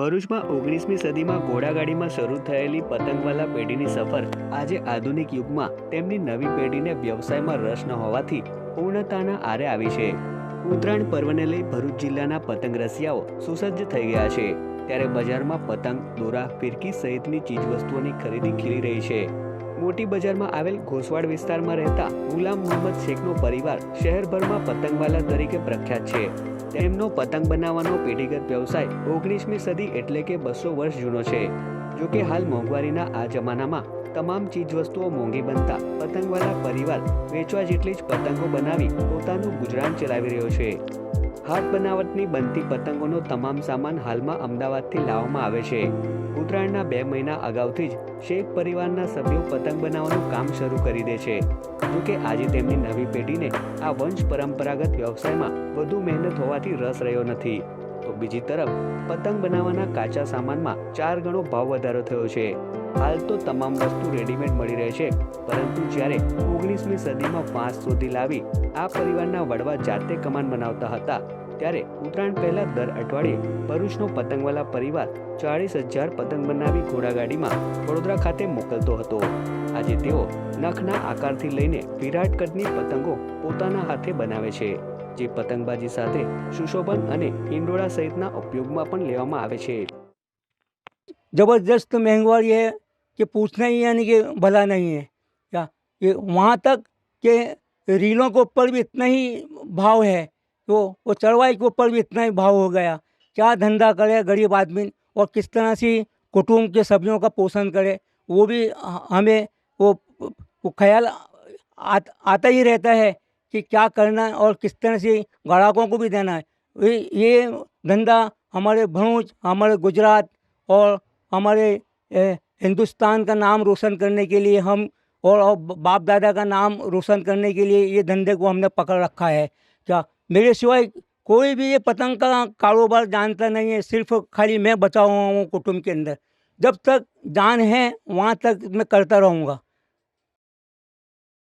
ભરૂચમાં 19મી સદીમાં ઘોડાગાડીમાં શરૂ થયેલી પતંગવાલા પેઢીની સફર આજે આધુનિક યુગમાં તેમની નવી પેઢીને વ્યવસાયમાં રસ ન હોવાથી પૂર્ણતાના આરે આવી છે। ઉત્તરાયણ પર્વને લઈ ભરૂચ જિલ્લાના પતંગ રસિયાઓ સુસજ્જ થઈ ગયા છે, ત્યારે બજારમાં પતંગ, દોરા, ફિરકી સહિતની ચીજવસ્તુઓની ખરીદી ખીલી રહી છે। મોટી બજારમાં આવેલ ઘોસવાડ વિસ્તારમાં રહેતા ગુલામ મોહમ્મદ શેખનો પરિવાર શહેરભરમાં પતંગવાલા તરીકે પ્રખ્યાત છે। તેમનો પતંગ બનાવવાનો પેઢીગત વ્યવસાય 19મી સદી એટલે કે 200 વર્ષ જૂનો છે। જો કે હાલ મોંઘવારીના આ જમાનામાં તમામ ચીજવસ્તુઓ મોંઘી બનતા પતંગવાલા પરિવાર વેચવા જેટલી જ પતંગો બનાવી પોતાનું ગુજરાન ચલાવી રહ્યો છે। હાથ બનાવટની બનતી પતંગોનો તમામ સામાન હાલમાં અમદાવાદથી લાવવામાં આવે છે। ઉત્તરાયણના 2 મહિના અગાઉથી જ શેખ પરિવારના સભ્યો પતંગ બનાવવાનું કામ શરૂ કરી દે છે। જોકે આજે તેમની નવી પેઢીને આ વંશ પરંપરાગત વ્યવસાયમાં વધુ મહેનત હોવાથી રસ રહ્યો નથી, તો બીજી તરફ પતંગ બનાવવાના કાચા સામાનમાં 4 ગણો ભાવ વધારો થયો છે। હાલ તો તમામ વસ્તુ રેડીમેડ મળી રહે છે, પરંતુ જ્યારે 19મી સદીમાં વાંસ શોધી લાવી આ પરિવારના વડવા જાતે કમાન બનાવતા હતા, ત્યારે ઉત્તરાયણ પહેલા દર અઠવાડિયે ભરૂચનો પતંગવાલા પરિવાર 40,000 પતંગ બનાવી ઘોડાગાડીમાં વડોદરા ખાતે મોકલતો હતો। આજે તેઓ નખના આકારથી લઈને વિરાટ કદની પતંગો પોતાના હાથે બનાવે છે, જે પતંગબાજી સાથે સુશોભન અને હિંડોળા સહિતના ઉપયોગમાં પણ લેવામાં આવે છે। ज़बरदस्त महंगाई है कि पूछना ही यानी कि भला नहीं है क्या। ये वहाँ तक कि रीलों के ऊपर भी इतना ही भाव है, तो वो चढ़वाई के ऊपर भी इतना ही भाव हो गया। क्या धंधा करे गरीब आदमी और किस तरह से कुटुंब के सभ्यों का पोषण करे, वो भी हमें वो ख्याल आता ही रहता है कि क्या करना है और किस तरह से ग्राहकों को भी देना है। ये धंधा हमारे भरूच, हमारे गुजरात और हमारे हिंदुस्तान का नाम रोशन करने के लिए हम और बाप दादा का नाम रोशन करने के लिए ये धंधे को हमने पकड़ रखा है। क्या मेरे सिवाय कोई भी ये पतंग का कारोबार जानता नहीं है, सिर्फ खाली मैं बचा हुआ हूँ कुटुंब के अंदर। जब तक जान है वहाँ तक मैं करता रहूँगा।